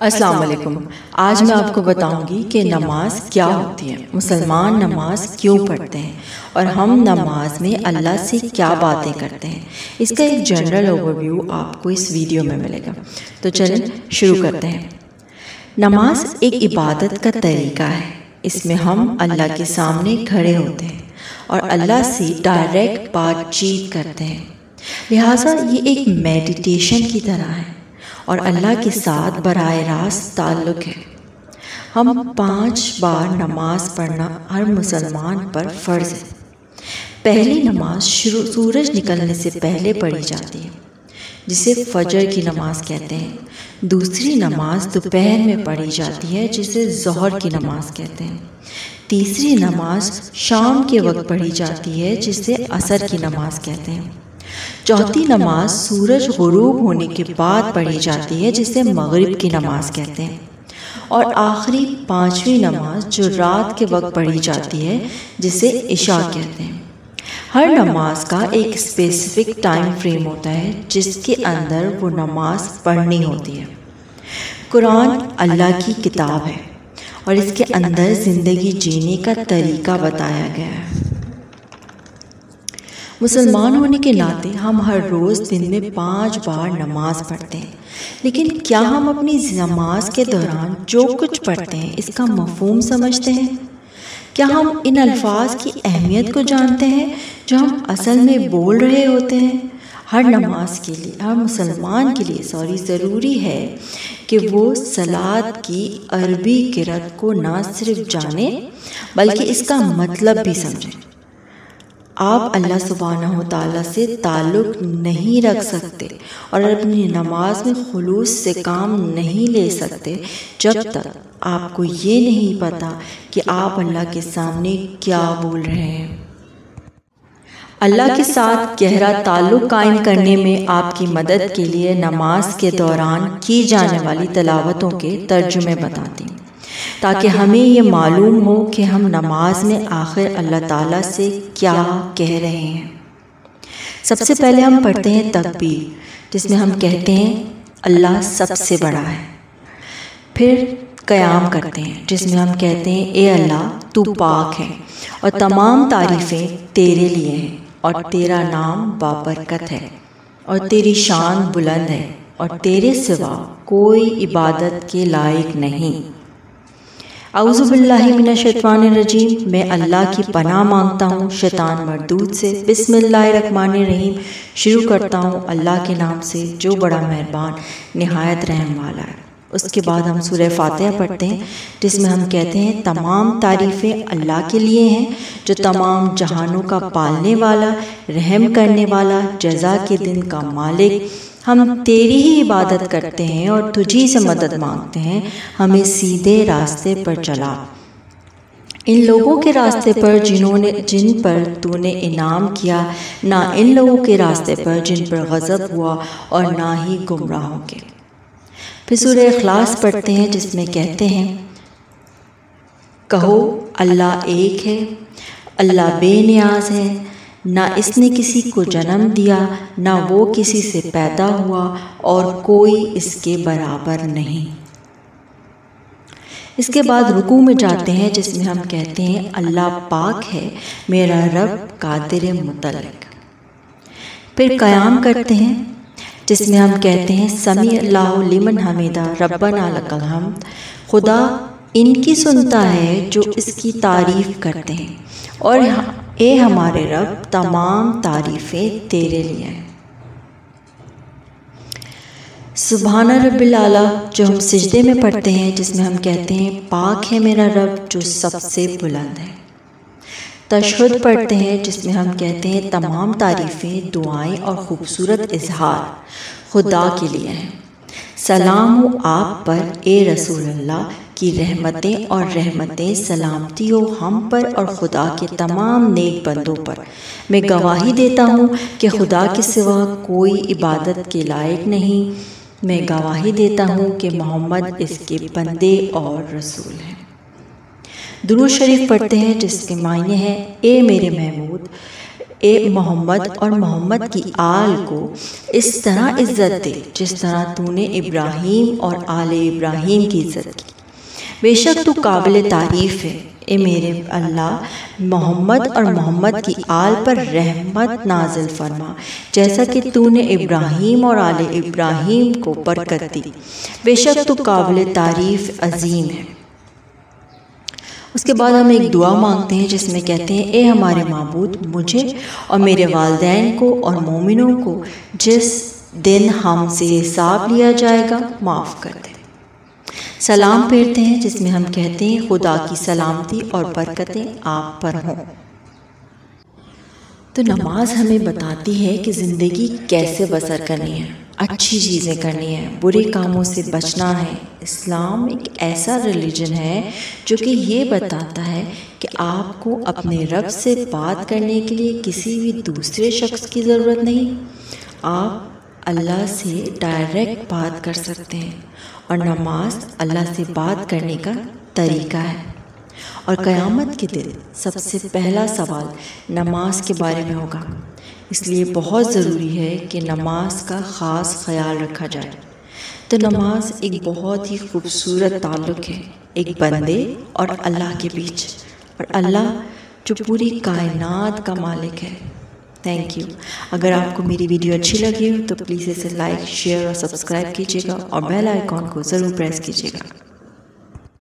السلام علیکم۔ آج میں آپ کو بتاؤں گی کہ نماز کیا ہوتی ہے، مسلمان نماز کیوں پڑھتے ہیں اور ہم نماز میں اللہ سے کیا باتیں کرتے ہیں۔ اس کا ایک جنرل اوور ویو آپ کو اس ویڈیو میں ملے گا، تو چلیں شروع کرتے ہیں۔ نماز ایک عبادت کا طریقہ ہے، اس میں ہم اللہ کے سامنے کھڑے ہوتے ہیں اور اللہ سے ڈائریکٹ بات چیت کرتے ہیں، لہٰذا یہ ایک میڈیٹیشن کی طرح ہے اور اللہ کے ساتھ براہ راست تعلق ہے۔ ہم 5 بار نماز پڑھنا ہر مسلمان پر فرض ہے۔ پہلی نماز سورج نکلنے سے پہلے پڑھی جاتی ہے، جسے فجر کی نماز کہتے ہیں۔ دوسری نماز دوپہر میں پڑھی جاتی ہے، جسے ظہر کی نماز کہتے ہیں۔ تیسری نماز شام کے وقت پڑھی جاتی ہے، جسے عصر کی نماز کہتے ہیں۔ چوتھی نماز سورج غروب ہونے کے بعد پڑھی جاتی ہے، جسے مغرب کی نماز کہتے ہیں۔ اور آخری 5ویں نماز جو رات کے وقت پڑھی جاتی ہے، جسے عشاء کہتے ہیں۔ ہر نماز کا ایک اسپیسیفک ٹائم فریم ہوتا ہے جس کے اندر وہ نماز پڑھنی ہوتی ہے۔ قرآن اللہ کی کتاب ہے اور اس کے اندر زندگی جینے کا طریقہ بتایا گیا ہے۔ مسلمان ہونے کے ناطے ہم ہر روز دن میں 5 بار نماز پڑھتے ہیں، لیکن کیا ہم اپنی نماز کے دوران جو کچھ پڑھتے ہیں اس کا مفہوم سمجھتے ہیں؟ کیا ہم ان الفاظ کی اہمیت کو جانتے ہیں جو ہم اصل میں بول رہے ہوتے ہیں؟ ہر مسلمان کے لیے ضروری ہے کہ وہ صلاۃ کی عربی قرأت کو نہ صرف جانے بلکہ اس کا مطلب بھی سمجھیں۔ آپ اللہ سبحانہ و تعالیٰ سے تعلق نہیں رکھ سکتے اور اپنی نماز میں خلوص سے کام نہیں لے سکتے جب تک آپ کو یہ نہیں پتا کہ آپ اللہ کے سامنے کیا بول رہے ہیں۔ اللہ کے ساتھ گہرا تعلق قائم کرنے میں آپ کی مدد کے لیے نماز کے دوران کی جانے والی تلاوتوں کے ترجمے بتاتی ہوں، تاکہ ہمیں یہ معلوم ہو کہ ہم نماز میں آخر اللہ تعالیٰ سے کیا کہہ رہے ہیں۔ سب سے پہلے ہم پڑھتے ہیں تکبیر، جس میں ہم کہتے ہیں اللہ سب سے بڑا ہے۔ پھر قیام کرتے ہیں، جس میں ہم کہتے ہیں اے اللہ تو پاک ہے اور تمام تعریفیں تیرے لیے ہیں اور تیرا نام بابرکت ہے اور تیری شان بلند ہے اور تیرے سوا کوئی عبادت کے لائق نہیں۔ اعوذ باللہ من الشیطان الرجیم، میں اللہ کی پناہ مانگتا ہوں شیطان مردود سے۔ بسم اللہ الرحمن الرحیم، شروع کرتا ہوں اللہ کے نام سے جو بڑا مہربان نہایت رحم والا ہے۔ اس کے بعد ہم سورہ فاتحہ پڑھتے ہیں، جس میں ہم کہتے ہیں تمام تعریفیں اللہ کے لیے ہیں جو تمام جہانوں کا پالنے والا، رحم کرنے والا، جزا کے دن کا مالک۔ ہم تیری ہی عبادت کرتے ہیں اور تجھی سے مدد مانگتے ہیں، ہمیں سیدھے راستے پر چلا، ان لوگوں کے راستے پر جن پر تو نے انعام کیا، نہ ان لوگوں کے راستے پر جن پر غضب ہوا اور نہ ہی گمراہوں کے۔ پھر سورہ اخلاص پڑھتے ہیں، جس میں کہتے ہیں کہو اللہ ایک ہے، اللہ بے نیاز ہے، نہ اس نے کسی کو جنم دیا نہ وہ کسی سے پیدا ہوا اور کوئی اس کے برابر نہیں۔ اس کے بعد رکوع میں جاتے ہیں، جس میں ہم کہتے ہیں اللہ پاک ہے میرا رب قادر مطلق۔ پھر قیام کرتے ہیں، جس میں ہم کہتے ہیں سمیع اللہ لمن حمیدہ ربنا لک الحمد، خدا ان کی سنتا ہے جو اس کی تعریف کرتے ہیں اور اے ہمارے رب تمام تعریفیں تیرے لیے ہیں۔ سبحان رب الاعلیٰ جو ہم سجدے میں پڑھتے ہیں، جس میں ہم کہتے ہیں پاک ہے میرا رب جو سب سے بلند ہے۔ تشہد پڑھتے ہیں، جس میں ہم کہتے ہیں تمام تعریفیں، دعائیں اور خوبصورت اظہار خدا کے لیے ہیں۔ سلام ہو آپ پر اے رسول اللہ کی رحمتیں اور رحمتیں، سلامتی ہو ہم پر اور خدا کے تمام نیک بندوں پر۔ میں گواہی دیتا ہوں کہ خدا کے سوا کوئی عبادت کے لائق نہیں، میں گواہی دیتا ہوں کہ محمد اس کے بندے اور رسول ہیں۔ درود شریف پڑھتے ہیں، جس کے معنی ہیں اے میرے محمود، اے محمد اور محمد کی آل کو اس طرح عزت دے جس طرح تو نے ابراہیم اور آل ابراہیم کی عزت کی، بے شک تو قابل تعریف ہے۔ اے میرے اللہ، محمد اور محمد کی آل پر رحمت نازل فرما جیسا کہ تو نے ابراہیم اور آل ابراہیم کو برکت دی، بے شک تو قابل تعریف عظیم ہے۔ اس کے بعد ہم ایک دعا مانگتے ہیں جس میں کہتے ہیں، اے ہمارے معبود، مجھے اور میرے والدین کو اور مومنوں کو جس دن ہم سے حساب لیا جائے گا معاف کر دے۔ سلام پھیرتے ہیں جس میں ہم کہتے ہیں، خدا کی سلامتی اور برکتیں آپ پر ہوں۔ تو نماز ہمیں بتاتی ہے کہ زندگی کیسے بسر کرنی ہے، اچھی چیزیں کرنی ہے، برے کاموں سے بچنا ہے۔ اسلام ایک ایسا ریلیجن ہے جو کہ یہ بتاتا ہے کہ آپ کو اپنے رب سے بات کرنے کے لیے کسی بھی دوسرے شخص کی ضرورت نہیں، آپ اللہ سے ڈائریکٹ بات کر سکتے ہیں، اور نماز اللہ سے بات کرنے کا طریقہ ہے۔ اور قیامت کے دن سب سے پہلا سوال نماز کے بارے میں ہوگا، اس لیے بہت ضروری ہے کہ نماز کا خاص خیال رکھا جائے۔ تو نماز ایک بہت ہی خوبصورت تعلق ہے ایک بندے اور اللہ کے بیچ، اور اللہ جو پوری کائنات کا مالک ہے۔ Thank you. اگر آپ کو میری ویڈیو اچھی لگی ہو تو پلیز اسے لائک، شیئر اور سبسکرائب کیجیے گا، اور بیل آئیکن کو ضرور پریس کیجیے گا۔